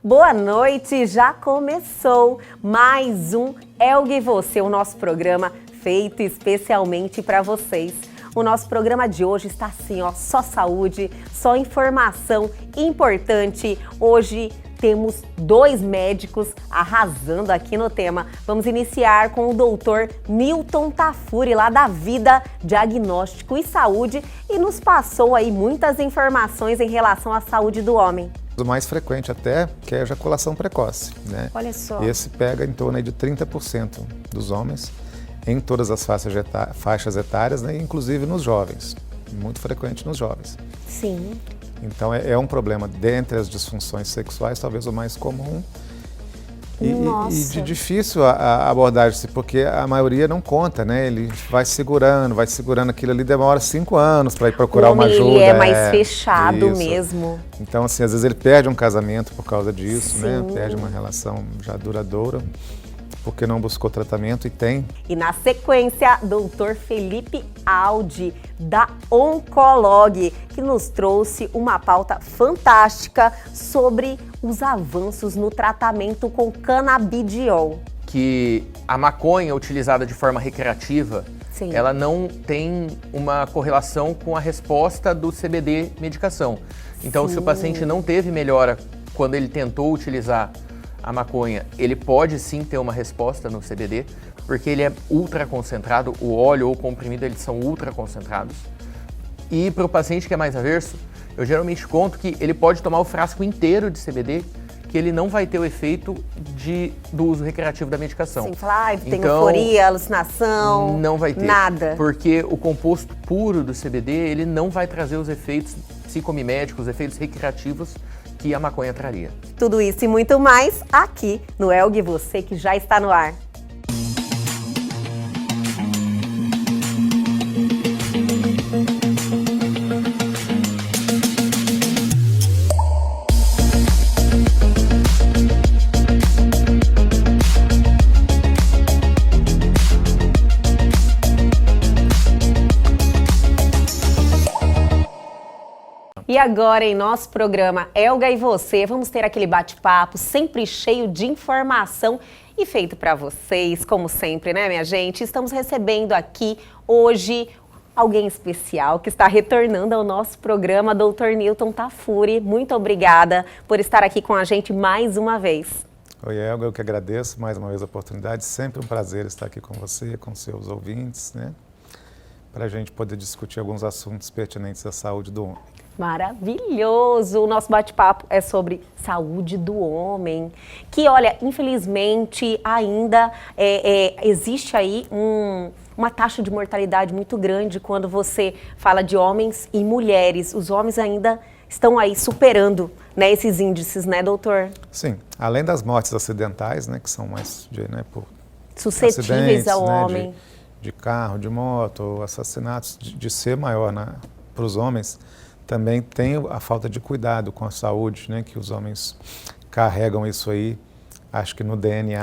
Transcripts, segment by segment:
Boa noite, já começou mais um Elga e Você, o nosso programa feito especialmente para vocês. O nosso programa de hoje está assim, ó, só saúde, só informação importante. Hoje temos dois médicos arrasando aqui no tema. Vamos iniciar com o doutor Nilton Tafuri, lá da Vida Diagnóstico e Saúde, e nos passou aí muitas informações em relação à saúde do homem. O mais frequente até, que é a ejaculação precoce, né? Olha só. Esse pega em torno aí de 30% dos homens, em todas as faixas etárias, né? Inclusive nos jovens, muito frequente nos jovens. Sim. Então é um problema dentre as disfunções sexuais, talvez o mais comum. E de difícil a abordagem, porque a maioria não conta, né? Ele vai segurando aquilo ali, demora 5 anos para ir procurar uma ajuda. Ele é mais fechado mesmo. Então, assim, às vezes ele perde um casamento por causa disso, Sim. né? Perde uma relação já duradoura, porque não buscou tratamento e tem. E na sequência, doutor Felipe Aldi, da Oncolog, que nos trouxe uma pauta fantástica sobre os avanços no tratamento com canabidiol. Que a maconha utilizada de forma recreativa, Sim. ela não tem uma correlação com a resposta do CBD medicação. Então, se o paciente não teve melhora quando ele tentou utilizar a maconha, ele pode sim ter uma resposta no CBD, porque ele é ultra concentrado, o óleo ou o comprimido, eles são ultra concentrados. E para o paciente que é mais averso, eu geralmente conto que ele pode tomar o frasco inteiro de CBD, que ele não vai ter o efeito do uso recreativo da medicação. Sim, falar, tem euforia, alucinação, não vai ter. Nada. Porque o composto puro do CBD, ele não vai trazer os efeitos psicomiméticos, os efeitos recreativos que a maconha traria. Tudo isso e muito mais aqui no Elga e Você, que já está no ar. E agora, em nosso programa Elga e Você, vamos ter aquele bate-papo sempre cheio de informação e feito para vocês, como sempre, né, minha gente? Estamos recebendo aqui hoje alguém especial que está retornando ao nosso programa, Dr. Nilton Tafuri. Muito obrigada por estar aqui com a gente mais uma vez. Oi, Elga, eu que agradeço mais uma vez a oportunidade. Sempre um prazer estar aqui com você, com seus ouvintes, né? Para a gente poder discutir alguns assuntos pertinentes à saúde do homem. Maravilhoso! O nosso bate-papo é sobre saúde do homem, que, olha, infelizmente ainda existe aí uma taxa de mortalidade muito grande quando você fala de homens e mulheres. Os homens ainda estão aí superando, né, esses índices, né, doutor? Sim, além das mortes acidentais, né, que são mais por suscetíveis ao né, homem. De carro, de moto, assassinatos, de ser maior para os homens. Também tem a falta de cuidado com a saúde, né? Que os homens carregam isso aí, acho que no DNA.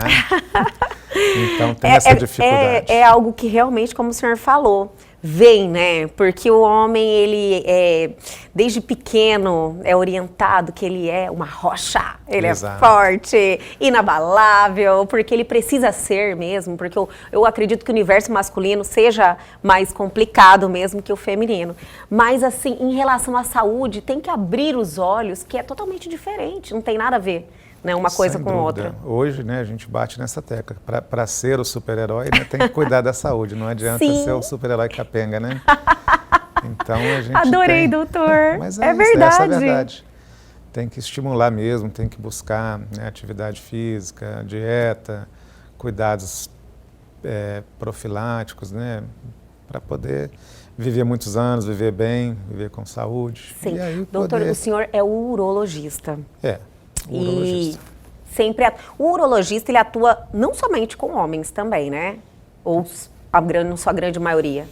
Então tem essa dificuldade. É algo que realmente, como o senhor falou, vem, né? Porque o homem, ele desde pequeno é orientado que ele é uma rocha, ele Exato. É forte, inabalável, porque ele precisa ser mesmo, porque eu acredito que o universo masculino seja mais complicado mesmo que o feminino. Mas assim, em relação à saúde, tem que abrir os olhos, que é totalmente diferente, não tem nada a ver. Né, uma coisa Sem com dúvida. outra. Hoje, né, a gente bate nessa tecla. Para ser o super-herói, né, tem que cuidar da saúde. Não adianta Sim. ser o super-herói capenga, né? Então a gente Adorei, doutor. Mas é isso, verdade. Essa é a verdade. Tem que estimular mesmo, tem que buscar, né, atividade física, dieta, cuidados profiláticos, né, para poder viver muitos anos, viver bem, viver com saúde. Sim. E aí doutor, o senhor é urologista. Urologista. E sempre o urologista, ele atua não somente com homens também, né? Ou na sua grande maioria?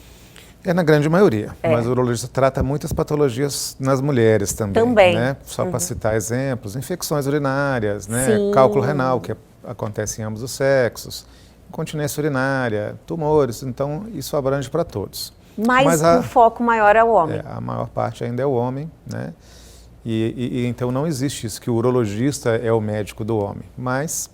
É na grande maioria, mas o urologista trata muitas patologias nas mulheres também. Né? Só para citar exemplos, infecções urinárias, né? Cálculo renal, que acontece em ambos os sexos, incontinência urinária, tumores, então isso abrange para todos. Mas o foco maior é o homem. A maior parte ainda é o homem, né? Então não existe isso, que o urologista é o médico do homem. Mas,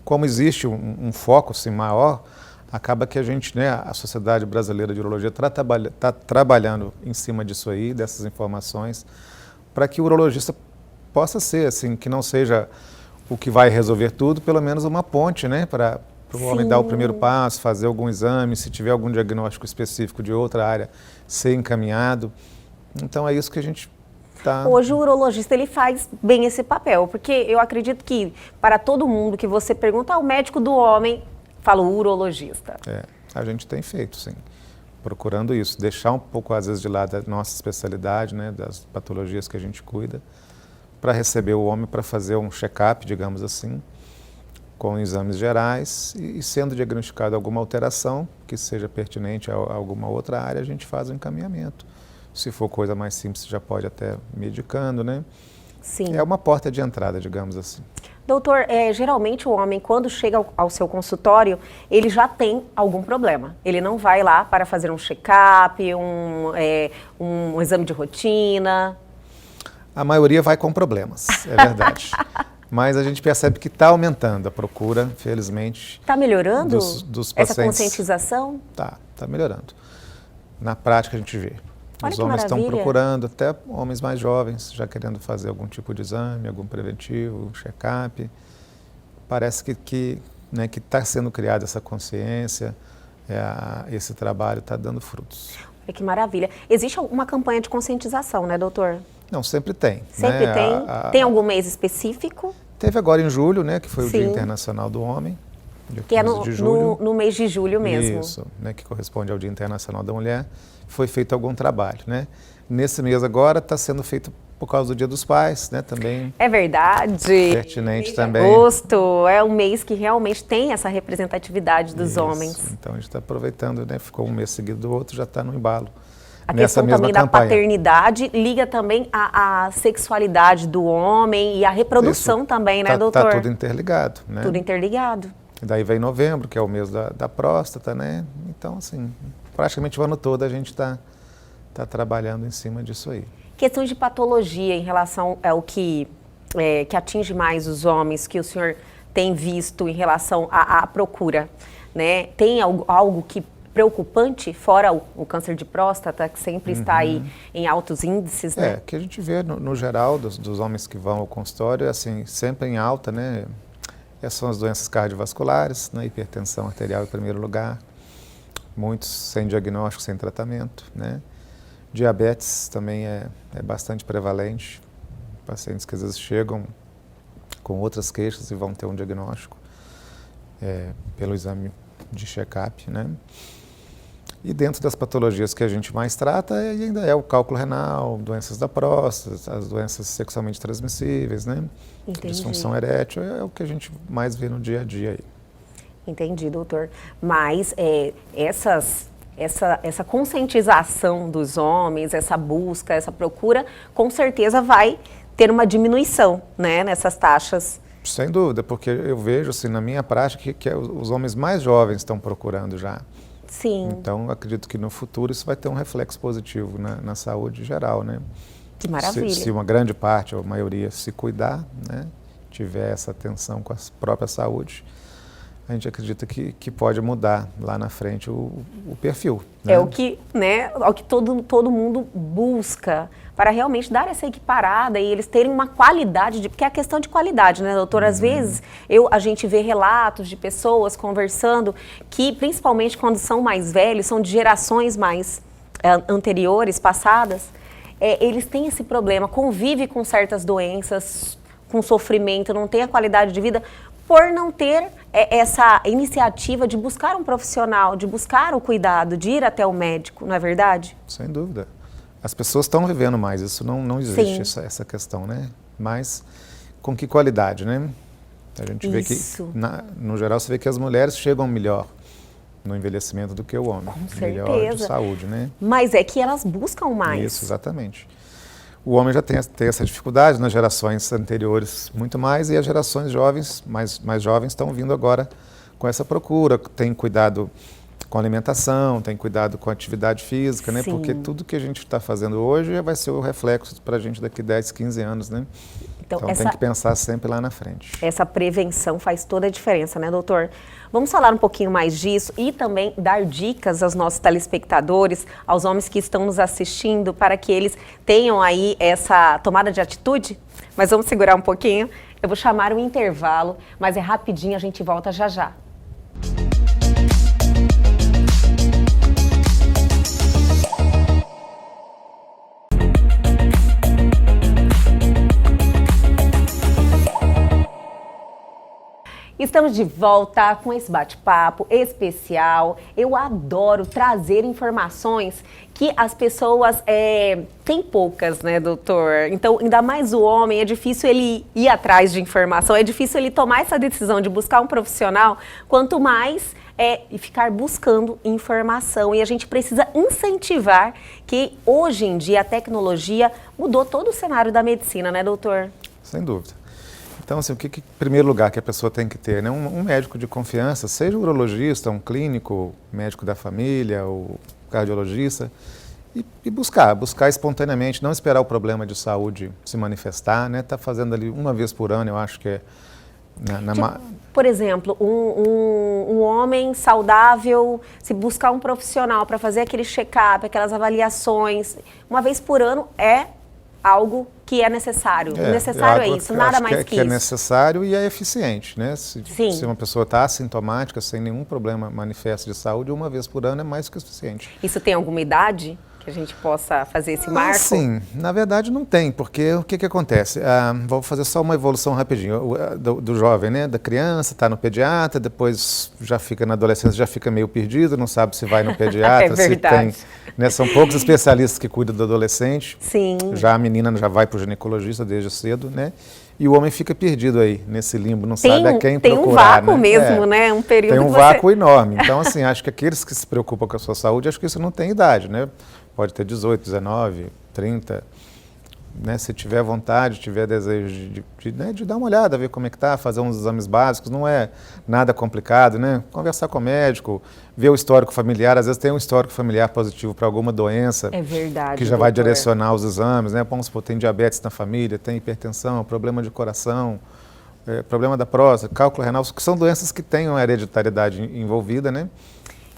como existe um foco assim, maior, acaba que a gente, né, a Sociedade Brasileira de Urologia está trabalhando em cima disso aí, dessas informações, para que o urologista possa ser, assim, que não seja o que vai resolver tudo, pelo menos uma ponte, né, para o homem dar o primeiro passo, fazer algum exame, se tiver algum diagnóstico específico de outra área, ser encaminhado. Então é isso que a gente está... Hoje o urologista ele faz bem esse papel, porque eu acredito que para todo mundo que você pergunta, o médico do homem, fala o urologista. A gente tem feito, sim, procurando isso, deixar um pouco às vezes de lado a nossa especialidade, né, das patologias que a gente cuida, para receber o homem para fazer um check-up, digamos assim, com exames gerais e sendo diagnosticado alguma alteração que seja pertinente a alguma outra área, a gente faz o encaminhamento. Se for coisa mais simples, já pode até medicando, né? Sim. É uma porta de entrada, digamos assim. Doutor, geralmente o homem, quando chega ao seu consultório, ele já tem algum problema. Ele não vai lá para fazer um check-up, um exame de rotina. A maioria vai com problemas, é verdade. Mas a gente percebe que está aumentando a procura, felizmente. Está melhorando dos pacientes. Essa conscientização? Tá melhorando. Na prática a gente vê. Olha Os homens estão maravilha. procurando, até homens mais jovens, já querendo fazer algum tipo de exame, algum preventivo, um check-up. Parece que está sendo criada essa consciência, esse trabalho está dando frutos. Olha que maravilha. Existe uma campanha de conscientização, né, doutor? Não, sempre tem. Sempre tem? Tem algum mês específico? Teve agora em julho, né, que foi o Sim. Dia Internacional do Homem. Dia Que é 15 de julho. no mês de julho mesmo. Isso, né, que corresponde ao Dia Internacional da Mulher. Foi feito algum trabalho, né? Nesse mês agora está sendo feito por causa do Dia dos Pais, né, também. É verdade. Pertinente também. Agosto é um mês que realmente tem essa representatividade dos homens. Então a gente está aproveitando, né? Ficou um mês seguido do outro, já está no embalo. A Nessa questão mesma também campanha. da paternidade liga também à sexualidade do homem e à reprodução também, né, doutor? Está tudo interligado, né? Tudo interligado. E daí vem novembro, que é o mês da próstata, né? Então, assim, praticamente o ano todo a gente está trabalhando em cima disso aí. Questões de patologia em relação ao que atinge mais os homens, que o senhor tem visto em relação à procura, né? Tem algo que preocupante, fora o câncer de próstata, que sempre está aí em altos índices, né? Que a gente vê no geral dos homens que vão ao consultório, assim, sempre em alta, né? Essas são as doenças cardiovasculares, né? Hipertensão arterial em primeiro lugar, muitos sem diagnóstico, sem tratamento, né? Diabetes também é bastante prevalente, pacientes que às vezes chegam com outras queixas e vão ter um diagnóstico pelo exame de check-up, né? E dentro das patologias que a gente mais trata ainda é o cálculo renal, doenças da próstata, as doenças sexualmente transmissíveis, né? Entendi. Disfunção erétil é o que a gente mais vê no dia a dia aí. Entendi, doutor. Mas essa conscientização dos homens, essa busca, essa procura, com certeza vai ter uma diminuição, né, nessas taxas. Sem dúvida, porque eu vejo assim, na minha prática que os homens mais jovens estão procurando já. Sim. Então, acredito que no futuro isso vai ter um reflexo positivo na saúde geral, né? Que maravilha. Se uma grande parte, ou a maioria, se cuidar, né, tiver essa atenção com a própria saúde, a gente acredita que pode mudar lá na frente o perfil. Né? É o que todo mundo busca para realmente dar essa equiparada e eles terem uma qualidade, porque é a questão de qualidade, né, doutor? Às vezes a gente vê relatos de pessoas conversando que, principalmente quando são mais velhos, são de gerações mais anteriores, passadas, eles têm esse problema, convivem com certas doenças, com sofrimento, não tem a qualidade de vida, por não ter essa iniciativa de buscar um profissional, de buscar o cuidado, de ir até o médico, não é verdade? Sem dúvida. As pessoas estão vivendo mais, isso não existe, essa questão, né? Mas com que qualidade, né? A gente vê que, no geral, você vê que as mulheres chegam melhor no envelhecimento do que o homem. Com certeza. Melhor de saúde, né? Mas é que elas buscam mais. Isso, exatamente. O homem já tem essa dificuldade nas gerações anteriores muito mais, e as gerações jovens, mais jovens, estão vindo agora com essa procura, tem cuidado com alimentação, tem cuidado com atividade física, né? Porque tudo que a gente está fazendo hoje vai ser o reflexo para a gente daqui 10, 15 anos, né? Então tem que pensar sempre lá na frente. Essa prevenção faz toda a diferença, né, doutor? Vamos falar um pouquinho mais disso e também dar dicas aos nossos telespectadores, aos homens que estão nos assistindo, para que eles tenham aí essa tomada de atitude? Mas vamos segurar um pouquinho. Eu vou chamar um intervalo, mas é rapidinho, a gente volta já já. Estamos de volta com esse bate-papo especial. Eu adoro trazer informações que as pessoas têm poucas, né, doutor? Então, ainda mais o homem, é difícil ele ir atrás de informação, é difícil ele tomar essa decisão de buscar um profissional, quanto mais ficar buscando informação. E a gente precisa incentivar que hoje em dia a tecnologia mudou todo o cenário da medicina, né, doutor? Sem dúvida. Então, assim, o que em primeiro lugar que a pessoa tem que ter, né? Um médico de confiança, seja um urologista, um clínico, médico da família, ou cardiologista, e buscar espontaneamente, não esperar o problema de saúde se manifestar, né? Tá fazendo ali uma vez por ano, eu acho que é... Por exemplo, um homem saudável, se buscar um profissional para fazer aquele check-up, aquelas avaliações, uma vez por ano é algo que é necessário. O necessário é isso, nada mais que isso. É necessário e é eficiente, né? Se uma pessoa está assintomática, sem nenhum problema manifesto de saúde, uma vez por ano é mais que o suficiente. Isso tem alguma idade que a gente possa fazer esse marco? Sim, na verdade não tem, porque o que acontece? Vou fazer só uma evolução rapidinho. Do jovem, né? Da criança, está no pediatra, depois já fica na adolescência, já fica meio perdido, não sabe se vai no pediatra, é verdade. se tem... Né, são poucos especialistas que cuidam do adolescente. Sim. Já a menina já vai para o ginecologista desde cedo, né? E o homem fica perdido aí, nesse limbo, não sabe a quem procurar. Tem um vácuo mesmo, né? Um período tem um vácuo enorme. Então, assim, acho que aqueles que se preocupam com a sua saúde, acho que isso não tem idade, né? Pode ter 18, 19, 30, né? Se tiver vontade, tiver desejo de dar uma olhada, ver como é que tá, fazer uns exames básicos, não é nada complicado, né? Conversar com o médico, ver o histórico familiar, às vezes tem um histórico familiar positivo para alguma doença. É verdade, que já vai direcionar os exames, né? Vamos supor, tem diabetes na família, tem hipertensão, problema de coração, problema da próstata, cálculo renal, que são doenças que têm uma hereditariedade envolvida, né?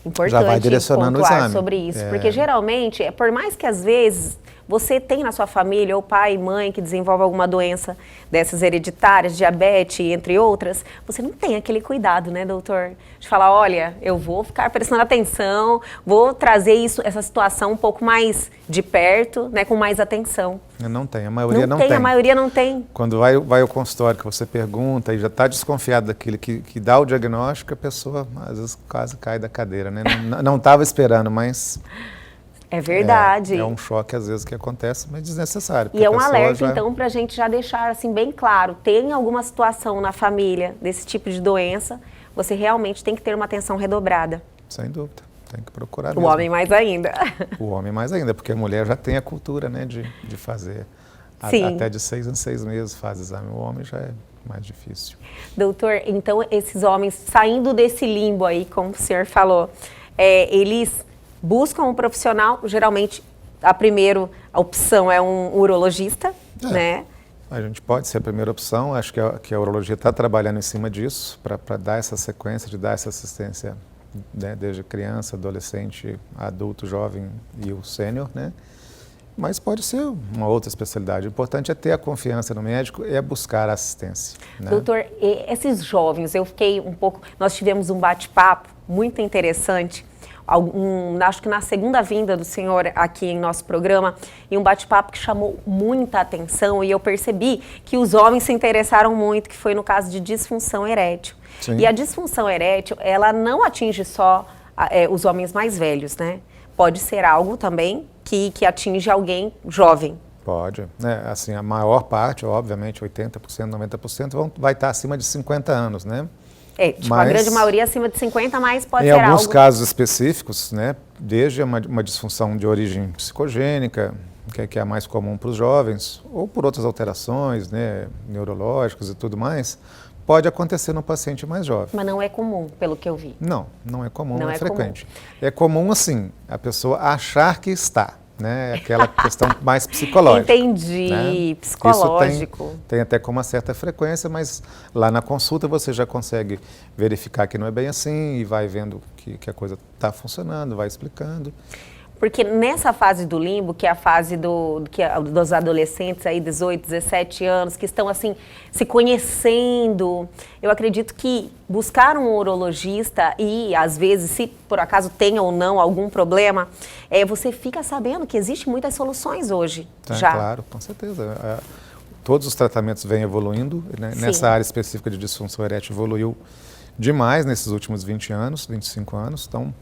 Importante já vai direcionando o exame. Sobre isso, porque geralmente, por mais que às vezes você tem na sua família ou pai e mãe que desenvolve alguma doença dessas hereditárias, diabetes, entre outras, você não tem aquele cuidado, né, doutor? De falar, olha, eu vou ficar prestando atenção, vou trazer essa situação um pouco mais de perto, né, com mais atenção. Não tem, a maioria não tem. A maioria não tem. Quando vai ao consultório que você pergunta e já está desconfiado daquele que dá o diagnóstico, a pessoa às vezes quase cai da cadeira, né? Não estava esperando, mas... É verdade. É um choque, às vezes, que acontece, mas desnecessário. E é um alerta, então, para a gente já deixar assim bem claro, tem alguma situação na família desse tipo de doença, você realmente tem que ter uma atenção redobrada. Sem dúvida, tem que procurar O mesmo. homem mais ainda. O homem mais ainda, porque a mulher já tem a cultura, né, de fazer. Sim. Até de 6 em 6 meses faz exame. O homem já é mais difícil. Doutor, então esses homens saindo desse limbo aí, como o senhor falou, eles buscam um profissional, geralmente a primeira opção é um urologista, né? A gente pode ser a primeira opção, acho que a urologia está trabalhando em cima disso, para dar essa sequência, de dar essa assistência, né, desde criança, adolescente, adulto, jovem e o sênior, né? Mas pode ser uma outra especialidade. O importante é ter a confiança no médico e é buscar a assistência, né? Doutor, esses jovens, eu fiquei um pouco... Nós tivemos um bate-papo muito interessante, acho que na segunda vinda do senhor aqui em nosso programa, e um bate-papo que chamou muita atenção, e eu percebi que os homens se interessaram muito, que foi no caso de disfunção erétil. Sim. E a disfunção erétil, ela não atinge só os homens mais velhos, né? Pode ser algo também que atinge alguém jovem. Pode. Assim, a maior parte, obviamente, 80%, 90%, vai estar acima de 50 anos, né? A grande maioria acima de 50, mas pode ser algo... Em alguns casos específicos, né, desde uma disfunção de origem psicogênica, que é a mais comum para os jovens, ou por outras alterações, né, neurológicas e tudo mais, pode acontecer no paciente mais jovem. Mas não é comum, pelo que eu vi. Não é comum, não é frequente. Comum. É comum, assim, a pessoa achar que está, né? Aquela questão mais psicológica. Entendi, né? Psicológico. Isso tem até com uma certa frequência, mas lá na consulta você já consegue verificar que não é bem assim e vai vendo que a coisa está funcionando, vai explicando. Porque nessa fase do limbo, que é a fase dos adolescentes aí, 18, 17 anos, que estão assim, se conhecendo, eu acredito que buscar um urologista e, às vezes, se por acaso tem ou não algum problema, você fica sabendo que existem muitas soluções hoje. Já. Claro, com certeza. Todos os tratamentos vêm evoluindo, né? Nessa área específica de disfunção erétil evoluiu demais nesses últimos 20 anos, 25 anos, então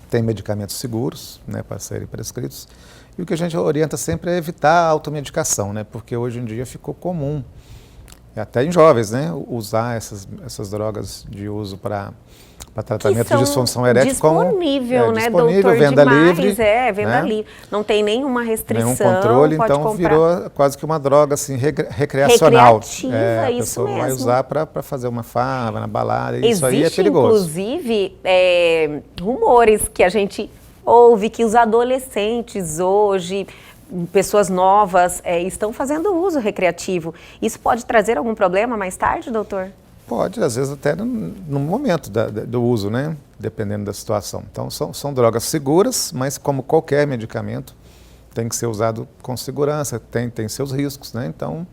tem medicamentos seguros, né, para serem prescritos. E o que a gente orienta sempre é evitar a automedicação, né, porque hoje em dia ficou comum, até em jovens, né, usar essas drogas de uso para tratamento de disfunção erétil disponível, né, disponível, doutor? Venda demais, livre. Venda livre. Não tem nenhuma restrição. Nenhum controle, pode então comprar. virou quase que uma droga assim, recreacional. Recreativa, isso mesmo. A pessoa vai usar para fazer uma farra na balada, e isso aí é perigoso. Inclusive, rumores que a gente ouve que os adolescentes hoje, pessoas novas, estão fazendo uso recreativo. Isso pode trazer algum problema mais tarde, doutor? Pode, às vezes até no momento do uso, né? Dependendo da situação. Então, são drogas seguras, mas como qualquer medicamento, tem que ser usado com segurança, tem seus riscos, né? Então,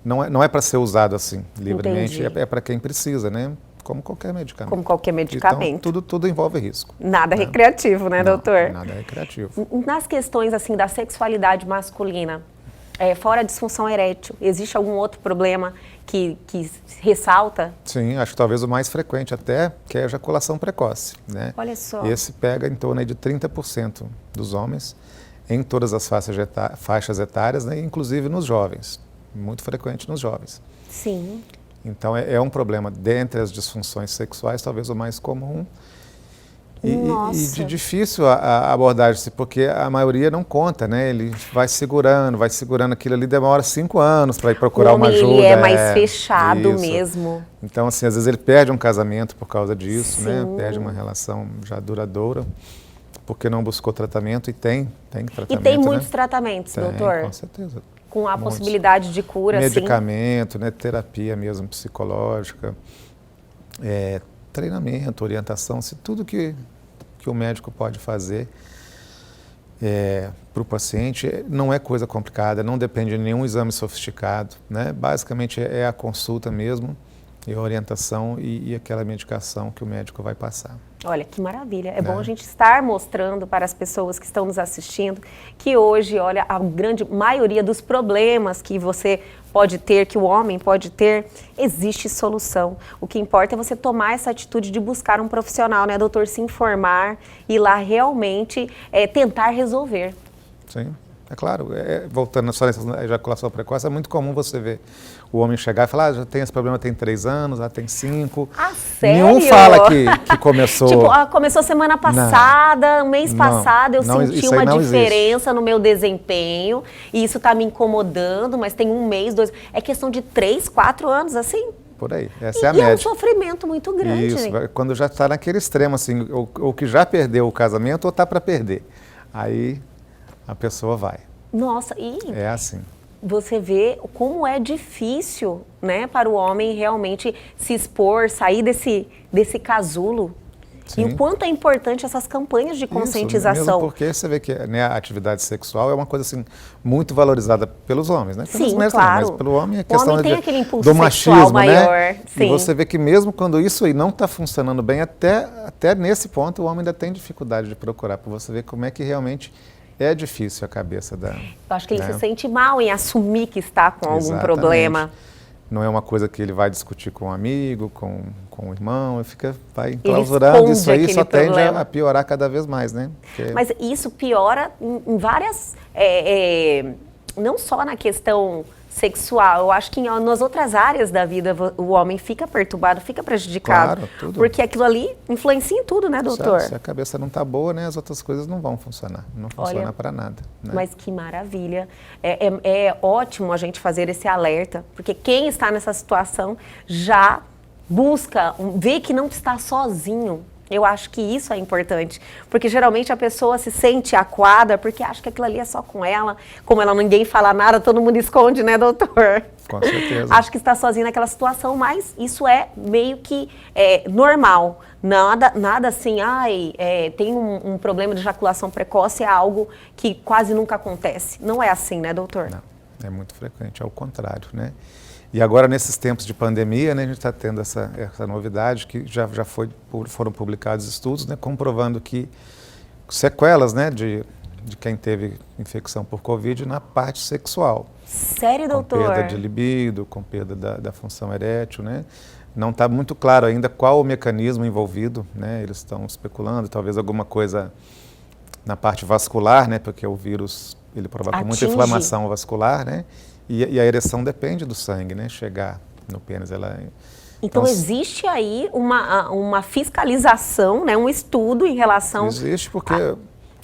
não é para ser usado assim, livremente, é para quem precisa, né? Como qualquer medicamento. Como qualquer medicamento. Então, tudo envolve risco. Nada recreativo, né, doutor? Nada recreativo. Nas questões, assim, da sexualidade masculina, fora a disfunção erétil, existe algum outro problema que ressalta? Sim, acho que talvez o mais frequente até, que é a ejaculação precoce, né? Olha só. Esse pega em torno aí de 30% dos homens, em todas as faixas etárias, né? Inclusive nos jovens, muito frequente nos jovens. Sim. Então é um problema, dentre as disfunções sexuais, talvez o mais comum. E de difícil a abordagem, porque a maioria não conta, né? Ele vai segurando aquilo ali, demora 5 anos para ir procurar uma ajuda. Ele é mais fechado mesmo. Então, assim, às vezes ele perde um casamento por causa disso, né? Perde uma relação já duradoura, porque não buscou tratamento e tem tratamento. E tem muitos tratamentos, doutor? Com certeza. Com a possibilidade de cura, medicamento, né? Terapia mesmo psicológica, treinamento, orientação, tudo que o médico pode fazer para o paciente não é coisa complicada, não depende de nenhum exame sofisticado, né? Basicamente é a consulta mesmo, e a orientação e aquela medicação que o médico vai passar. Olha, que maravilha. É bom a gente estar mostrando para as pessoas que estão nos assistindo que hoje, olha, a grande maioria dos problemas que você pode ter, que o homem pode ter, existe solução. O que importa é você tomar essa atitude de buscar um profissional, né, doutor? Se informar e lá realmente tentar resolver. Sim. É claro, voltando só nessa ejaculação precoce, é muito comum você ver o homem chegar e falar, já tem esse problema, tem 3 anos, já tem 5. Ah, sério? Nenhum fala que começou... Tipo, começou semana passada, mês passado, eu senti uma diferença no meu desempenho, e isso está me incomodando, mas tem 1 mês, 2... É questão de 3, 4 anos, assim? Por aí, essa é a média. E é um sofrimento muito grande. Isso, quando já está naquele extremo, assim, ou que já perdeu o casamento ou está para perder. Aí a pessoa vai. Nossa, e é assim. Você vê como é difícil, né, para o homem realmente se expor, sair desse casulo. Sim. E o quanto é importante essas campanhas de conscientização. Mesmo porque você vê que, né, a atividade sexual é uma coisa assim muito valorizada pelos hommes, né? Pelas mulheres claro. Também, mas pelo homem é questão tem aquele impulso do machismo, maior. Né? Sim. E você vê que mesmo quando isso aí não está funcionando bem, até nesse ponto o homem ainda tem dificuldade de procurar, para você ver como é que realmente é difícil a cabeça da... Eu acho que ele se sente mal em assumir que está com algum problema. Não é uma coisa que ele vai discutir com um amigo, com o irmão, vai enclausurando, isso aí só tende a piorar cada vez mais, né? Porque... Mas isso piora em várias, não só na questão sexual. Eu acho que nas outras áreas da vida o homem fica perturbado, fica prejudicado. Claro, tudo. Porque aquilo ali influencia em tudo, né, doutor? Se a cabeça não está boa, né, as outras coisas não vão funcionar. Não funciona para nada. Né? Mas que maravilha. É ótimo a gente fazer esse alerta, porque quem está nessa situação já busca, vê que não está sozinho. Eu acho que isso é importante, porque geralmente a pessoa se sente acuada porque acha que aquilo ali é só com ela, como ela ninguém fala nada, todo mundo esconde, né, doutor? Com certeza. Acho que está sozinha naquela situação, mas isso é meio que normal. Nada assim, tem um problema de ejaculação precoce, é algo que quase nunca acontece. Não é assim, né, doutor? Não, é muito frequente, é o contrário, né? E agora, nesses tempos de pandemia, né, a gente está tendo essa novidade que já foram publicados estudos, né, comprovando que sequelas, né, de quem teve infecção por Covid na parte sexual. Sério, doutor? Com perda de libido, com perda da função erétil, né? Não está muito claro ainda qual o mecanismo envolvido, né? Eles estão especulando, talvez alguma coisa na parte vascular, né? Porque o vírus, ele provoca muita inflamação vascular, né? E a ereção depende do sangue, né? Chegar no pênis. Então existe aí uma fiscalização, né? Um estudo em relação... Existe porque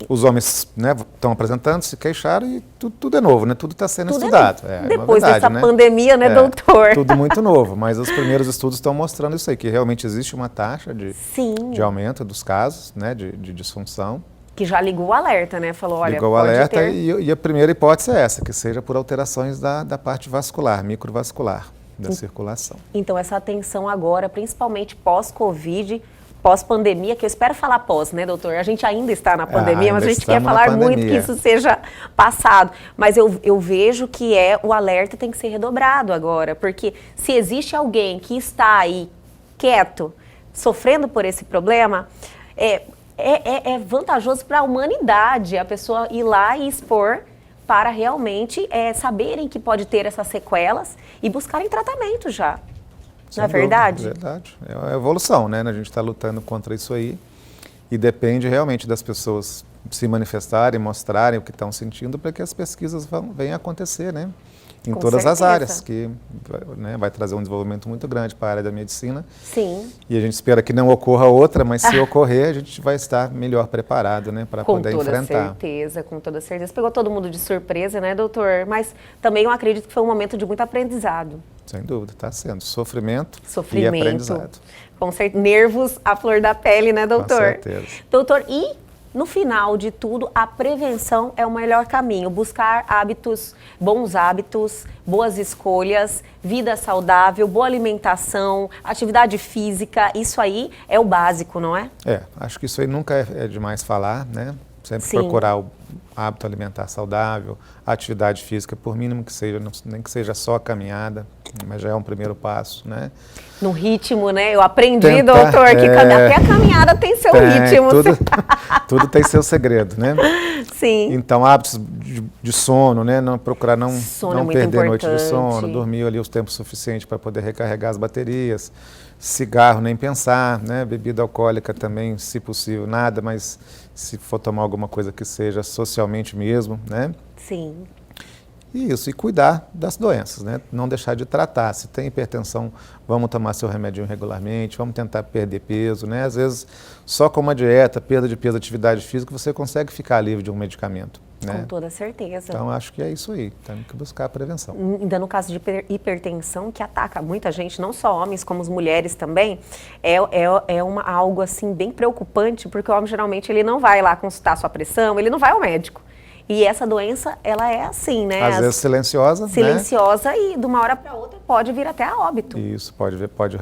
os homens, né, estão apresentando, se queixaram e tudo é novo, né? Tudo está sendo estudado. Depois novidade, dessa pandemia, né, doutor? Tudo muito novo, mas os primeiros estudos estão mostrando isso aí, que realmente existe uma taxa de aumento dos casos, né, de disfunção. Que já ligou o alerta, né? Falou, olha, ligou o alerta e a primeira hipótese é essa, que seja por alterações da parte vascular, microvascular, da circulação. Então, essa atenção agora, principalmente pós-Covid, pós-pandemia, que eu espero falar pós, né, doutor? A gente ainda está na pandemia, mas a gente quer falar muito que isso seja passado. Mas eu vejo que o alerta tem que ser redobrado agora, porque se existe alguém que está aí quieto, sofrendo por esse problema, é vantajoso para a humanidade a pessoa ir lá e expor para realmente saberem que pode ter essas sequelas e buscarem tratamento já. Não é verdade? Verdade. É a evolução, né? A gente está lutando contra isso aí e depende realmente das pessoas se manifestarem, mostrarem o que estão sentindo para que as pesquisas venham a acontecer, né? Em todas as áreas, que vai trazer um desenvolvimento muito grande para a área da medicina. Sim. E a gente espera que não ocorra outra, mas se ocorrer, a gente vai estar melhor preparado, né, para poder enfrentar. Com toda certeza. Pegou todo mundo de surpresa, né, doutor? Mas também eu acredito que foi um momento de muito aprendizado. Sem dúvida, está sendo. Sofrimento e aprendizado. Com certeza. Nervos à flor da pele, né, doutor? Com certeza. Doutor, no final de tudo, a prevenção é o melhor caminho. Buscar bons hábitos, boas escolhas, vida saudável, boa alimentação, atividade física, isso aí é o básico, não é? Acho que isso aí nunca é demais falar, né? Sempre procurar o hábito alimentar saudável, atividade física, por mínimo que seja, nem que seja só a caminhada, mas já é um primeiro passo, né? No ritmo, né? Eu aprendi, doutor, que até a caminhada tem seu ritmo. Tudo tem seu segredo, né? Sim. Então, hábitos de sono, né? Procurar não perder noite de sono, dormir ali os tempos suficientes para poder recarregar as baterias. Cigarro, nem pensar, né? Bebida alcoólica também, se possível, nada, mas se for tomar alguma coisa que seja socialmente mesmo, né? Sim. Isso, e cuidar das doenças, né? Não deixar de tratar. Se tem hipertensão, vamos tomar seu remedinho regularmente, vamos tentar perder peso, né? Às vezes, só com uma dieta, perda de peso, atividade física, você consegue ficar livre de um medicamento, né? Com toda certeza. Então, acho que é isso aí, temos que buscar a prevenção. Ainda no caso de hipertensão, que ataca muita gente, não só homens, como as mulheres também, algo assim bem preocupante, porque o homem geralmente ele não vai lá consultar sua pressão, ele não vai ao médico. E essa doença, ela é assim, né? Às vezes silenciosa, né? E de uma hora para outra pode vir até a óbito. Isso, pode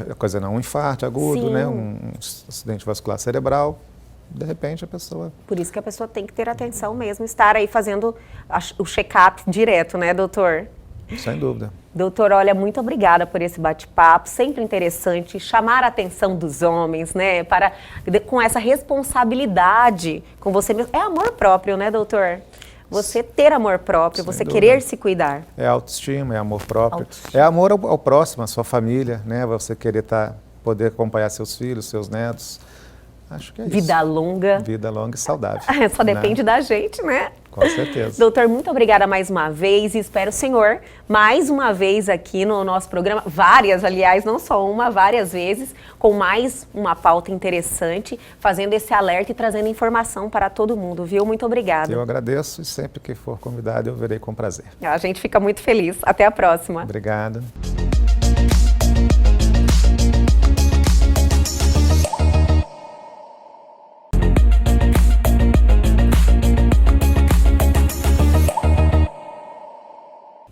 ocasionar um infarto agudo, né? Um acidente vascular cerebral. De repente a pessoa... Por isso que a pessoa tem que ter atenção mesmo, estar aí fazendo o check-up direto, né, doutor? Sem dúvida. Doutor, olha, muito obrigada por esse bate-papo, sempre interessante, chamar a atenção dos homens, né, com essa responsabilidade com você mesmo. É amor próprio, né, doutor? Você ter amor próprio, você querer se cuidar. É autoestima, é amor próprio. É amor ao próximo, à sua família, né? Você querer poder acompanhar seus filhos, seus netos. Acho que é isso. Vida longa. Vida longa e saudável. Só depende da gente, né? Com certeza. Doutor, muito obrigada mais uma vez e espero o senhor mais uma vez aqui no nosso programa, várias, aliás, não só uma, várias vezes, com mais uma pauta interessante, fazendo esse alerta e trazendo informação para todo mundo, viu? Muito obrigada. Eu agradeço e sempre que for convidado eu verei com prazer. A gente fica muito feliz. Até a próxima. Obrigado.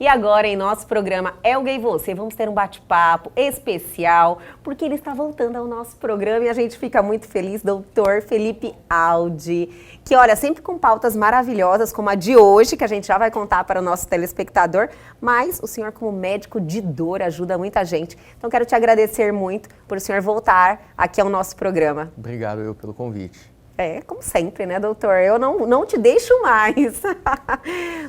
E agora, em nosso programa Elga e Você, vamos ter um bate-papo especial, porque ele está voltando ao nosso programa e a gente fica muito feliz, doutor Felipe Aldi, que, olha, sempre com pautas maravilhosas, como a de hoje, que a gente já vai contar para o nosso telespectador, mas o senhor, como médico de dor, ajuda muita gente. Então, quero te agradecer muito por o senhor voltar aqui ao nosso programa. Obrigado eu pelo convite. Como sempre, né, doutor? Eu não te deixo mais.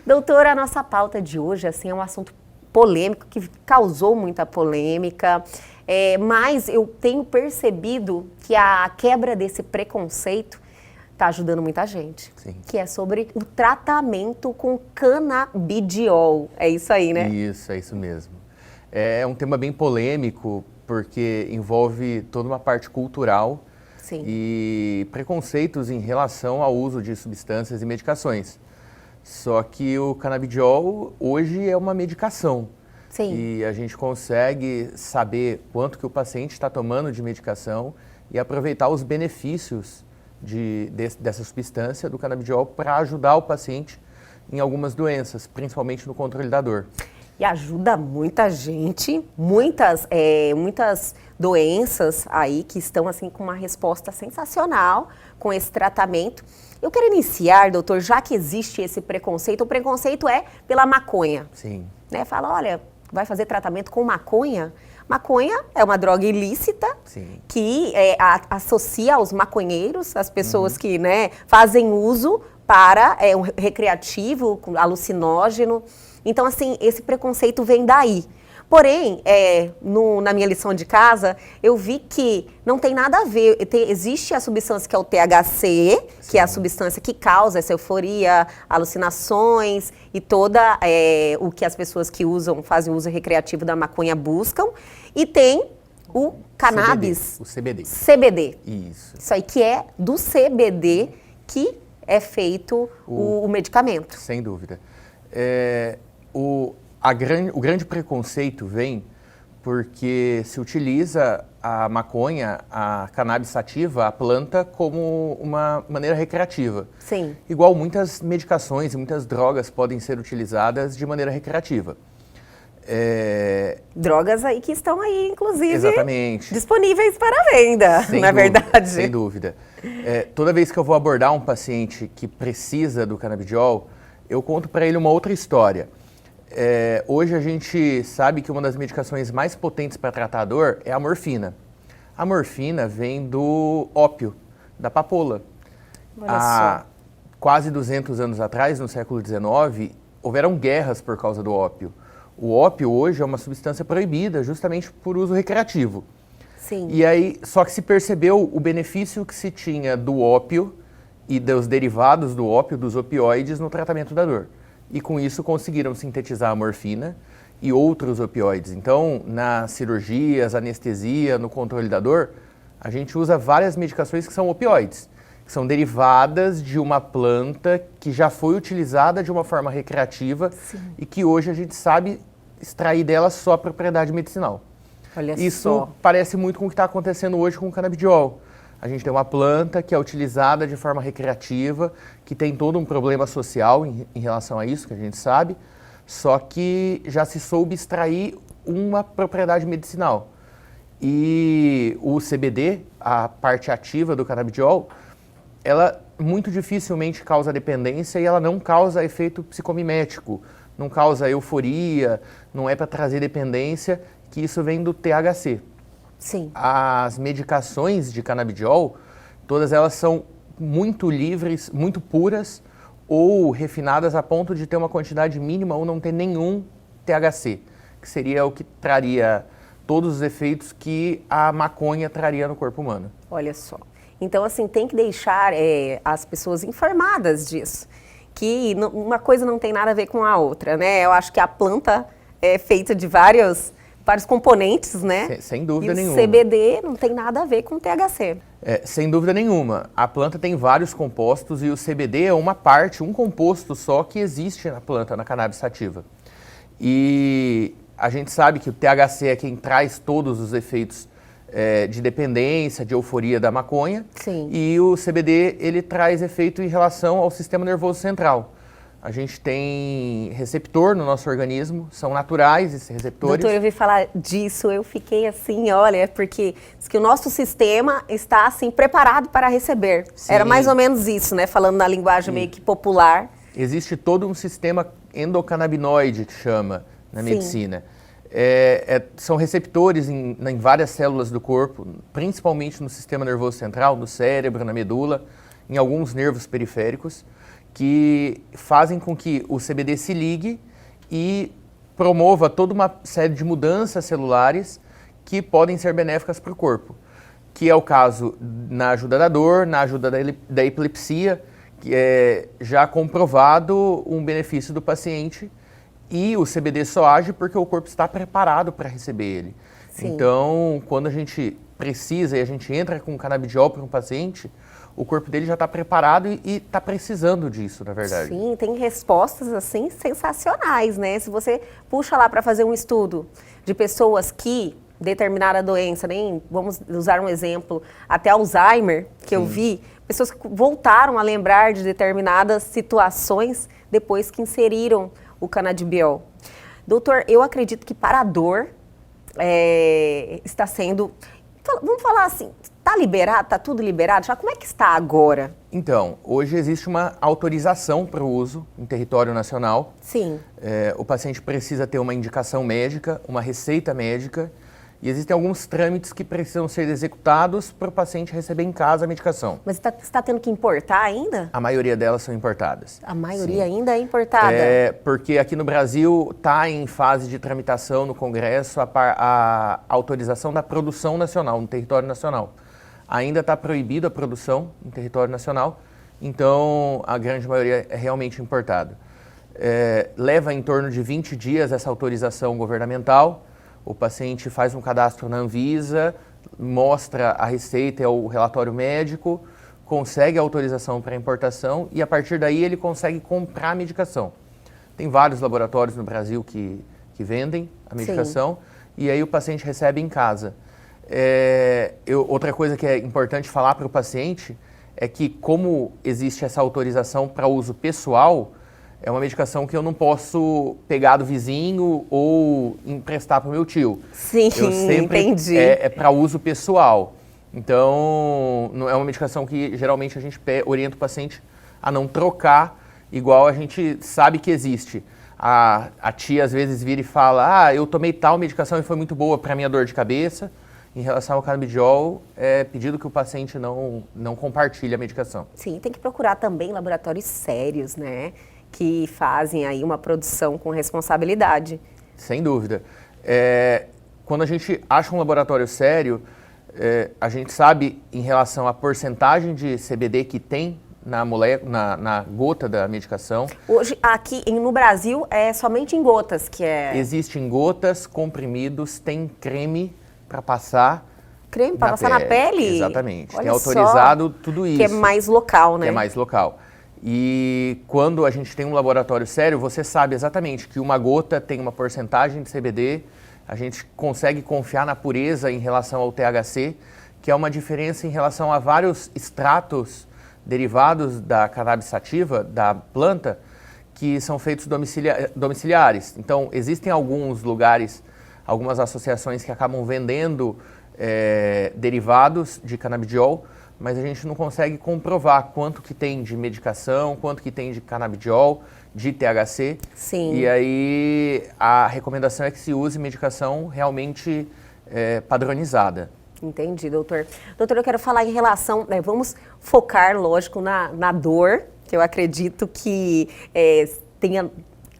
Doutor, a nossa pauta de hoje, assim, é um assunto polêmico, que causou muita polêmica, mas eu tenho percebido que a quebra desse preconceito está ajudando muita gente. Sim. Que é sobre o tratamento com canabidiol. É isso aí, né? Isso, é isso mesmo. É um tema bem polêmico, porque envolve toda uma parte cultural. Sim. E preconceitos em relação ao uso de substâncias e medicações. Só que o canabidiol hoje é uma medicação. Sim. E a gente consegue saber quanto que o paciente está tomando de medicação e aproveitar os benefícios dessa substância, do canabidiol, para ajudar o paciente em algumas doenças, principalmente no controle da dor. E ajuda muita gente, muitas doenças aí que estão assim com uma resposta sensacional com esse tratamento. Eu quero iniciar, doutor, já que existe esse preconceito, o preconceito é pela maconha. Sim. Né? Fala, olha, vai fazer tratamento com maconha? Maconha é uma droga ilícita. Sim. Que associa aos maconheiros, as pessoas que, né, fazem uso para um recreativo, alucinógeno. Então, assim, esse preconceito vem daí. Porém, na minha lição de casa, eu vi que não tem nada a ver. Existe a substância que é o THC, que é a substância que causa essa euforia, alucinações e toda o que as pessoas que fazem uso recreativo da maconha buscam. E tem o cannabis. CBD, o CBD. CBD. Isso. Isso aí que é do CBD que é feito o medicamento. Sem dúvida. O grande preconceito vem porque se utiliza a maconha, a cannabis sativa, a planta, como uma maneira recreativa. Sim. Igual muitas medicações e muitas drogas podem ser utilizadas de maneira recreativa. Drogas aí que estão aí, inclusive, exatamente, disponíveis para venda, sem não é verdade? Sem dúvida. Toda vez que eu vou abordar um paciente que precisa do canabidiol, eu conto para ele uma outra história. Hoje a gente sabe que uma das medicações mais potentes para tratar a dor é a morfina. A morfina vem do ópio, da papoula. Há quase 200 anos atrás, no século XIX, houveram guerras por causa do ópio. O ópio hoje é uma substância proibida justamente por uso recreativo. Sim. E aí, só que se percebeu o benefício que se tinha do ópio e dos derivados do ópio, dos opioides, no tratamento da dor. E com isso conseguiram sintetizar a morfina e outros opioides. Então, nas cirurgias, anestesia, no controle da dor, a gente usa várias medicações que são opioides, que são derivadas de uma planta que já foi utilizada de uma forma recreativa. Sim. E que hoje a gente sabe extrair dela só a propriedade medicinal. Olha isso só. Parece muito com o que está acontecendo hoje com o canabidiol. A gente tem uma planta que é utilizada de forma recreativa, que tem todo um problema social em relação a isso, que a gente sabe, só que já se soube extrair uma propriedade medicinal. E o CBD, a parte ativa do canabidiol, ela muito dificilmente causa dependência e ela não causa efeito psicomimético, não causa euforia, não é para trazer dependência, que isso vem do THC. Sim. As medicações de canabidiol, todas elas são muito livres, muito puras ou refinadas a ponto de ter uma quantidade mínima ou não ter nenhum THC, que seria o que traria todos os efeitos que a maconha traria no corpo humano. Olha só. Então, assim, tem que deixar as pessoas informadas disso. que uma coisa não tem nada a ver com a outra, né? Eu acho que a planta é feita de vários componentes, né? Sem dúvida nenhuma. E o CBD não tem nada a ver com o THC. Sem dúvida nenhuma. A planta tem vários compostos e o CBD é uma parte, um composto só que existe na planta, na cannabis sativa. E a gente sabe que o THC é quem traz todos os efeitos de dependência, de euforia da maconha. Sim. E o CBD, ele traz efeito em relação ao sistema nervoso central. A gente tem receptor no nosso organismo, são naturais esses receptores. Doutor, eu ouvi falar disso, eu fiquei assim, olha, porque diz que o nosso sistema está assim preparado para receber. Sim. Era mais ou menos isso, né? Falando na linguagem meio que popular. Existe todo um sistema endocannabinoide, que chama, na medicina. São receptores em várias células do corpo, principalmente no sistema nervoso central, no cérebro, na medula, em alguns nervos periféricos, que fazem com que o CBD se ligue e promova toda uma série de mudanças celulares que podem ser benéficas para o corpo, que é o caso na ajuda da dor, na ajuda da epilepsia, que é já comprovado um benefício do paciente, e o CBD só age porque o corpo está preparado para receber ele. Sim. Então, quando a gente precisa e a gente entra com canabidiol para um paciente, o corpo dele já está preparado e está precisando disso, na verdade. Sim, tem respostas assim sensacionais, né? Se você puxa lá para fazer um estudo de pessoas que determinada doença, vamos usar um exemplo, até Alzheimer, que eu vi, pessoas que voltaram a lembrar de determinadas situações depois que inseriram o canabidiol. Doutor, eu acredito que para a dor está sendo, vamos falar assim, está liberado, está tudo liberado? Já como é que está agora? Então, hoje existe uma autorização para o uso em território nacional. Sim. O paciente precisa ter uma indicação médica, uma receita médica, e existem alguns trâmites que precisam ser executados para o paciente receber em casa a medicação. Mas você está tendo que importar ainda? A maioria delas são importadas. A maioria ainda é importada? Porque aqui no Brasil está em fase de tramitação no Congresso a autorização da produção nacional, no território nacional. Ainda está proibida a produção em território nacional, então a grande maioria é realmente importada. Leva em torno de 20 dias essa autorização governamental. O paciente faz um cadastro na Anvisa, mostra a receita e o relatório médico, consegue a autorização para importação e a partir daí ele consegue comprar a medicação. Tem vários laboratórios no Brasil que vendem a medicação. Sim. E aí o paciente recebe em casa. Outra coisa que é importante falar para o paciente é que como existe essa autorização para uso pessoal, é uma medicação que eu não posso pegar do vizinho ou emprestar para o meu tio. Sim, entendi. É para uso pessoal. Então, não é uma medicação que geralmente a gente orienta o paciente a não trocar, igual a gente sabe que existe. A tia às vezes vira e fala, eu tomei tal medicação e foi muito boa para minha dor de cabeça. Em relação ao canabidiol, é pedido que o paciente não compartilhe a medicação. Sim, tem que procurar também laboratórios sérios, né? Que fazem aí uma produção com responsabilidade. Sem dúvida. Quando a gente acha um laboratório sério, a gente sabe em relação à porcentagem de CBD que tem na gota da medicação. Hoje, aqui no Brasil, é somente em gotas que é... Existe em gotas, comprimidos, tem creme para passar. Creme para passar na pele? Exatamente. Olha tem autorizado tudo isso. Que é mais local, né? Que é mais local. E quando a gente tem um laboratório sério, você sabe exatamente que uma gota tem uma porcentagem de CBD, a gente consegue confiar na pureza em relação ao THC, que é uma diferença em relação a vários extratos derivados da cannabis sativa, da planta, que são feitos domiciliares. Então, existem alguns lugares, algumas associações que acabam vendendo derivados de canabidiol, mas a gente não consegue comprovar quanto que tem de medicação, quanto que tem de canabidiol, de THC. Sim. E aí a recomendação é que se use medicação realmente padronizada. Entendi, doutor. Doutor, eu quero falar em relação, vamos focar, lógico, na dor, que eu acredito que tenha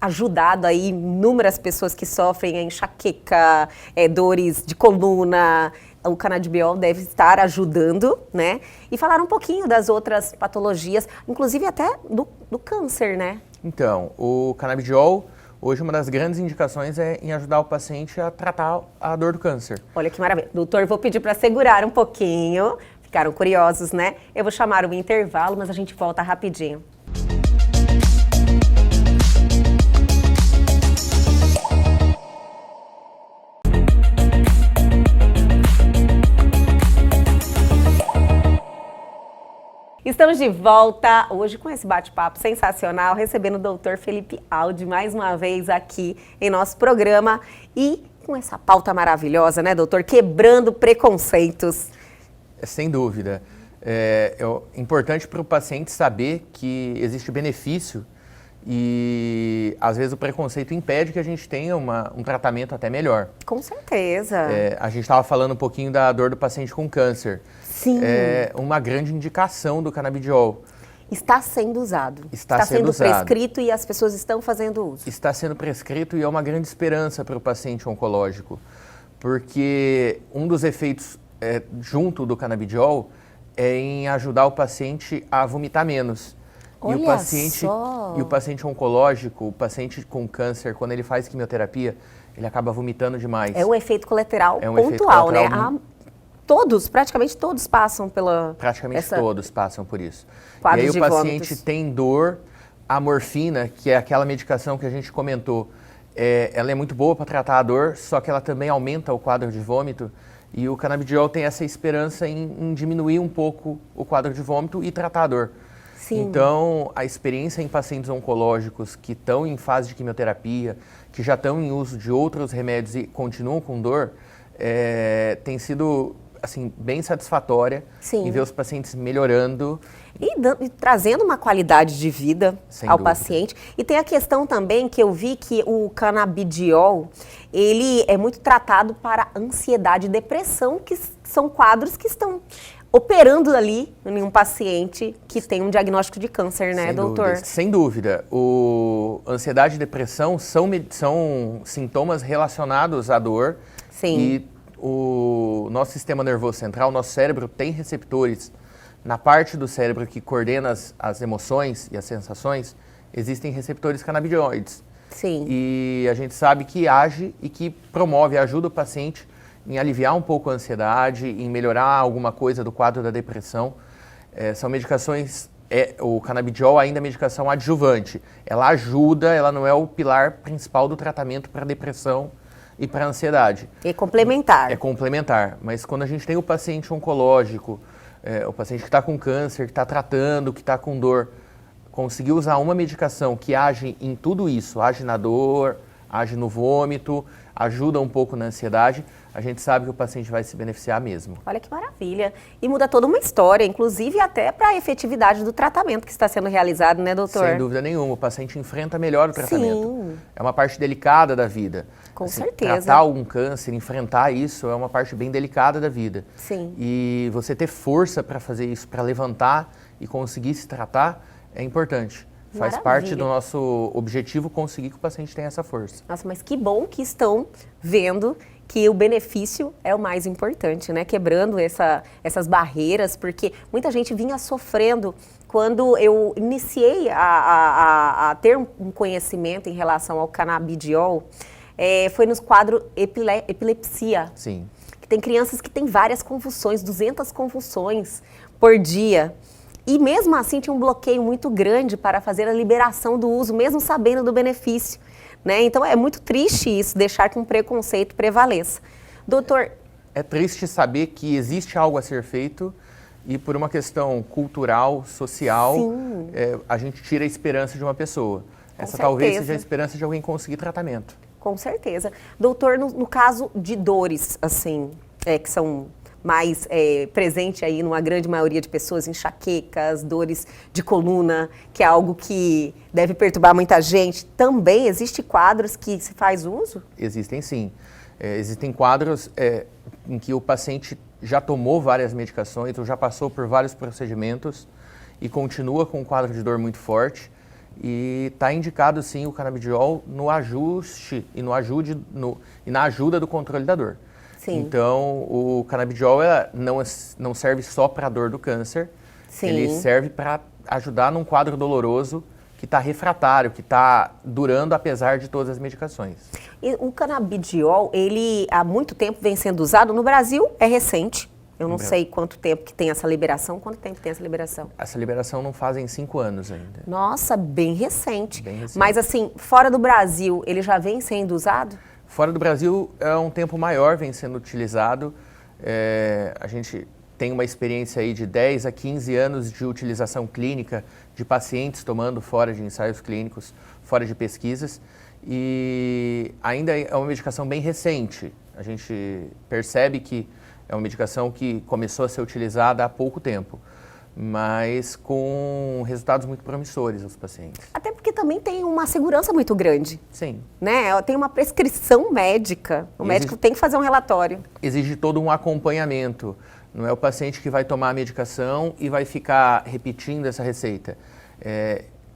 ajudado aí inúmeras pessoas que sofrem enxaqueca, dores de coluna, o canabidiol deve estar ajudando, né? E falar um pouquinho das outras patologias, inclusive até do câncer, né? Então, o canabidiol, hoje uma das grandes indicações é em ajudar o paciente a tratar a dor do câncer. Olha que maravilha. Doutor, vou pedir para segurar um pouquinho. Ficaram curiosos, né? Eu vou chamar o intervalo, mas a gente volta rapidinho. Estamos de volta hoje com esse bate-papo sensacional, recebendo o doutor Felipe Aldi mais uma vez aqui em nosso programa e com essa pauta maravilhosa, né, doutor? Quebrando preconceitos. Sem dúvida. É importante para o paciente saber que existe benefício e, às vezes, o preconceito impede que a gente tenha um tratamento até melhor. Com certeza. A gente estava falando um pouquinho da dor do paciente com câncer. Sim. É uma grande indicação do canabidiol. Está sendo usado. Está sendo usado. Prescrito e as pessoas estão fazendo uso. Está sendo prescrito e é uma grande esperança para o paciente oncológico, porque um dos efeitos junto do canabidiol é em ajudar o paciente a vomitar menos. Olha E o paciente oncológico, o paciente com câncer, quando ele faz quimioterapia, ele acaba vomitando demais. É um efeito colateral pontual, né? Praticamente todos passam pela... Todos passam por isso. Quadros e aí de o paciente vômitos. tem dor, a morfina, que é aquela medicação que a gente comentou, ela é muito boa para tratar a dor, só que ela também aumenta o quadro de vômito. E o canabidiol tem essa esperança em diminuir um pouco o quadro de vômito e tratar a dor. Sim. Então, a experiência em pacientes oncológicos que estão em fase de quimioterapia, que já estão em uso de outros remédios e continuam com dor, tem sido assim, bem satisfatória. Sim. Em ver os pacientes melhorando. E trazendo uma qualidade de vida ao paciente. E tem a questão também que eu vi que o canabidiol, ele é muito tratado para ansiedade e depressão, que são quadros que estão operando ali em um paciente que tem um diagnóstico de câncer, né, doutor? Sem dúvida. Ansiedade e depressão são sintomas relacionados à dor. Sim. E o nosso sistema nervoso central, nosso cérebro, tem receptores na parte do cérebro que coordena as emoções e as sensações. Existem receptores canabidioides. Sim. E a gente sabe que age e que promove, ajuda o paciente em aliviar um pouco a ansiedade, em melhorar alguma coisa do quadro da depressão. São medicações, o canabidiol ainda é medicação adjuvante. Ela ajuda, ela não é o pilar principal do tratamento para depressão e para ansiedade. É complementar. É complementar, mas quando a gente tem o paciente oncológico, o paciente que está com câncer, que está tratando, que está com dor, conseguir usar uma medicação que age em tudo isso, age na dor, age no vômito, ajuda um pouco na ansiedade, a gente sabe que o paciente vai se beneficiar mesmo. Olha que maravilha. E muda toda uma história, inclusive até para a efetividade do tratamento que está sendo realizado, né, doutor? Sem dúvida nenhuma. O paciente enfrenta melhor o tratamento. Sim. É uma parte delicada da vida. Com certeza. Tratar algum câncer, enfrentar isso, é uma parte bem delicada da vida. Sim. E você ter força para fazer isso, para levantar e conseguir se tratar, é importante. Faz parte do nosso objetivo conseguir que o paciente tenha essa força. Nossa, mas que bom que estão vendo que o benefício é o mais importante, né? Quebrando essas barreiras, porque muita gente vinha sofrendo. Quando eu iniciei a ter um conhecimento em relação ao canabidiol, foi nos quadros epilepsia. Sim. Que tem crianças que têm várias convulsões, 200 convulsões por dia. E mesmo assim tinha um bloqueio muito grande para fazer a liberação do uso, mesmo sabendo do benefício. Né? Então é muito triste isso, deixar que um preconceito prevaleça. Doutor... É triste saber que existe algo a ser feito e por uma questão cultural, social, a gente tira a esperança de uma pessoa. Essa talvez seja a esperança de alguém conseguir tratamento. Com certeza. Doutor, no caso de dores, assim, que são mais presente aí numa grande maioria de pessoas, enxaquecas, dores de coluna, que é algo que deve perturbar muita gente. Também existem quadros que se faz uso? Existem sim. Existem quadros em que o paciente já tomou várias medicações ou já passou por vários procedimentos e continua com um quadro de dor muito forte e está indicado sim o canabidiol no ajuste e na ajuda do controle da dor. Sim. Então, o canabidiol não serve só para a dor do câncer, Sim. ele serve para ajudar num quadro doloroso que está refratário, que está durando apesar de todas as medicações. E o canabidiol, ele há muito tempo vem sendo usado. No Brasil, é recente. Eu não sei quanto tempo que tem essa liberação. Quanto tempo tem essa liberação? Essa liberação não fazem 5 anos ainda. Nossa, bem recente. Bem recente. Mas assim, fora do Brasil, ele já vem sendo usado? Fora do Brasil, é um tempo maior vem sendo utilizado. A gente tem uma experiência aí de 10 a 15 anos de utilização clínica de pacientes tomando fora de ensaios clínicos, fora de pesquisas. E ainda é uma medicação bem recente. A gente percebe que é uma medicação que começou a ser utilizada há pouco tempo, mas com resultados muito promissores aos pacientes. Até porque também tem uma segurança muito grande. Sim. Né? Tem uma prescrição médica. O médico tem que fazer um relatório. Exige todo um acompanhamento. Não é o paciente que vai tomar a medicação e vai ficar repetindo essa receita.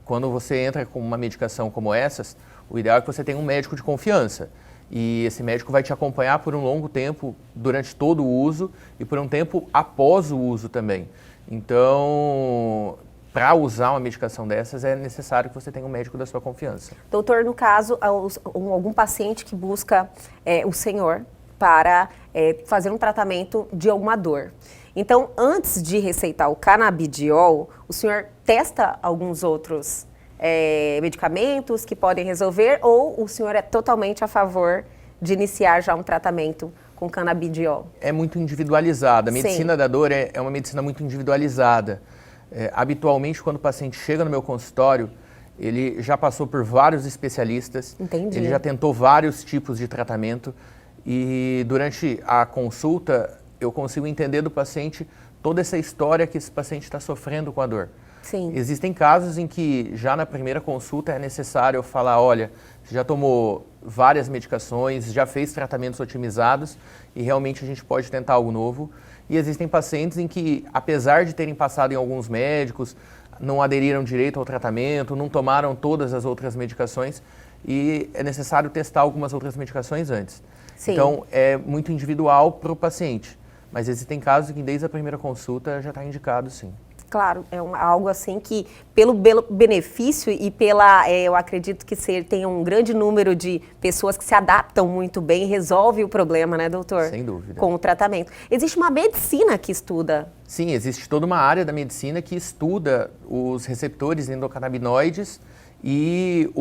Quando você entra com uma medicação como essas, o ideal é que você tenha um médico de confiança. E esse médico vai te acompanhar por um longo tempo durante todo o uso e por um tempo após o uso também. Então, para usar uma medicação dessas, é necessário que você tenha um médico da sua confiança. Doutor, no caso, algum paciente que busca o senhor para fazer um tratamento de alguma dor. Então, antes de receitar o canabidiol, o senhor testa alguns outros medicamentos que podem resolver, ou o senhor é totalmente a favor de iniciar já um tratamento com canabidiol? É muito individualizada. A medicina da dor é uma medicina muito individualizada. Habitualmente, quando o paciente chega no meu consultório, ele já passou por vários especialistas. Entendi. Ele já tentou vários tipos de tratamento e durante a consulta eu consigo entender do paciente toda essa história que esse paciente está sofrendo com a dor. Sim. Existem casos em que já na primeira consulta é necessário eu falar, olha, você já tomou várias medicações, já fez tratamentos otimizados e realmente a gente pode tentar algo novo. E existem pacientes em que, apesar de terem passado em alguns médicos, não aderiram direito ao tratamento, não tomaram todas as outras medicações e é necessário testar algumas outras medicações antes. Sim. Então, é muito individual para o paciente, mas existem casos em que desde a primeira consulta já está indicado, sim. Claro, é algo assim que, pelo benefício e eu acredito que tem um grande número de pessoas que se adaptam muito bem e resolve o problema, né, doutor? Sem dúvida. Com o tratamento. Existe uma medicina que estuda? Sim, existe toda uma área da medicina que estuda os receptores endocannabinoides e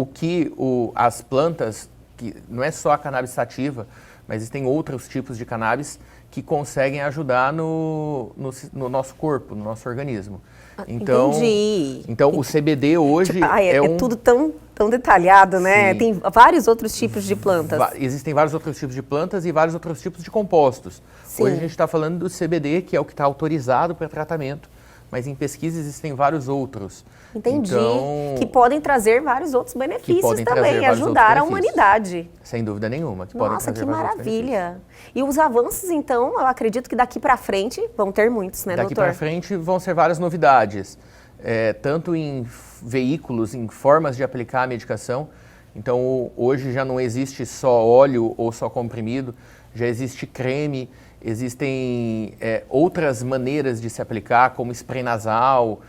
as plantas, que não é só a cannabis sativa, mas existem outros tipos de cannabis que conseguem ajudar no nosso corpo, no nosso organismo. Então, entendi. Então, o CBD hoje é tudo tão detalhado, né? Sim. Tem vários outros tipos de plantas. Existem vários outros tipos de plantas e vários outros tipos de compostos. Sim. Hoje a gente está falando do CBD, que é o que está autorizado para tratamento, mas em pesquisa existem vários outros. Entendi. Então, que podem trazer vários outros benefícios também e ajudar a humanidade. Sem dúvida nenhuma. Nossa, que maravilha. E os avanços, então, eu acredito que daqui para frente vão ter muitos, né, doutor? Daqui para frente vão ser várias novidades, tanto em veículos, em formas de aplicar a medicação. Então, hoje já não existe só óleo ou só comprimido, já existe creme, existem outras maneiras de se aplicar, como spray nasal.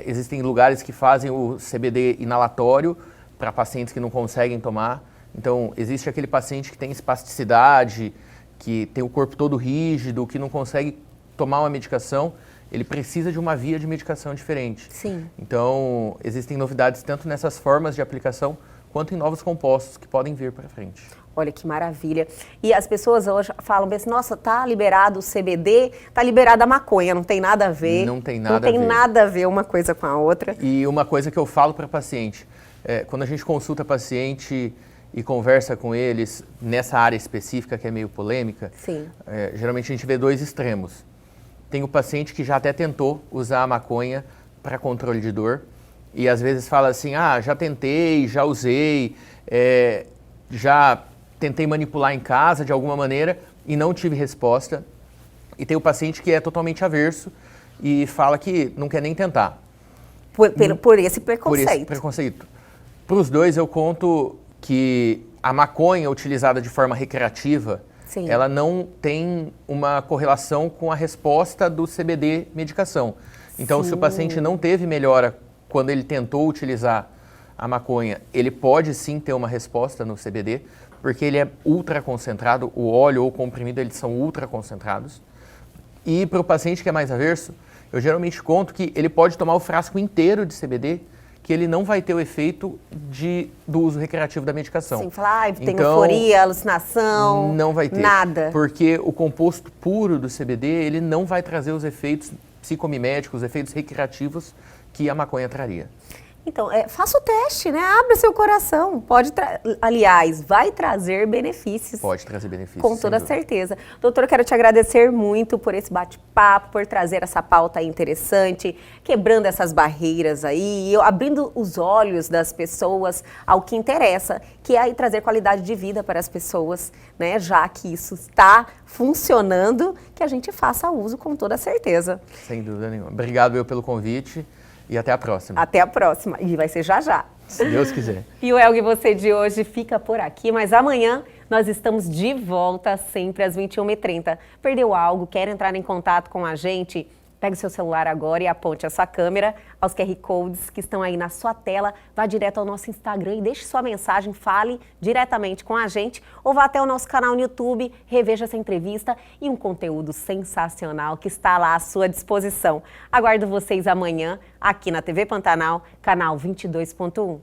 Existem lugares que fazem o CBD inalatório para pacientes que não conseguem tomar. Então, existe aquele paciente que tem espasticidade, que tem o corpo todo rígido, que não consegue tomar uma medicação, ele precisa de uma via de medicação diferente. Sim. Então, existem novidades tanto nessas formas de aplicação, quanto em novos compostos que podem vir para frente. Olha que maravilha. E as pessoas hoje falam assim, nossa, tá liberado o CBD, tá liberada a maconha, não tem nada a ver. Não tem nada a ver. Não tem nada a ver uma coisa com a outra. E uma coisa que eu falo para paciente, quando a gente consulta paciente e conversa com eles nessa área específica que é meio polêmica, sim. Geralmente a gente vê dois extremos. Tem o paciente que já até tentou usar a maconha para controle de dor e às vezes fala assim, já tentei, já usei, já tentei manipular em casa de alguma maneira e não tive resposta. E tem o paciente que é totalmente averso e fala que não quer nem tentar. Por esse preconceito. Por esse preconceito. Para os dois eu conto que a maconha utilizada de forma recreativa, Sim. ela não tem uma correlação com a resposta do CBD medicação. Então, se o paciente não teve melhora quando ele tentou utilizar a maconha, ele pode sim ter uma resposta no CBD, porque ele é ultra concentrado, o óleo ou o comprimido, eles são ultra concentrados. E para o paciente que é mais averso, eu geralmente conto que ele pode tomar o frasco inteiro de CBD, que ele não vai ter o efeito do uso recreativo da medicação. Sim, falar, tem euforia, alucinação, não vai ter, nada. Porque o composto puro do CBD, ele não vai trazer os efeitos psicomiméticos, os efeitos recreativos que a maconha traria. Então, faça o teste, né? Abra seu coração. Aliás, vai trazer benefícios. Pode trazer benefícios. Com toda certeza. Doutor, eu quero te agradecer muito por esse bate-papo, por trazer essa pauta aí interessante, quebrando essas barreiras aí, abrindo os olhos das pessoas ao que interessa, que é aí trazer qualidade de vida para as pessoas, né? Já que isso está funcionando, que a gente faça uso com toda certeza. Sem dúvida nenhuma. Obrigado pelo convite. E até a próxima. Até a próxima. E vai ser já já. Se Deus quiser. E o Elgue Você de hoje fica por aqui, mas amanhã nós estamos de volta sempre às 21h30. Perdeu algo? Quer entrar em contato com a gente? Pegue o seu celular agora e aponte a sua câmera aos QR Codes que estão aí na sua tela. Vá direto ao nosso Instagram e deixe sua mensagem, fale diretamente com a gente ou vá até o nosso canal no YouTube, reveja essa entrevista e um conteúdo sensacional que está lá à sua disposição. Aguardo vocês amanhã aqui na TV Pantanal, canal 22.1.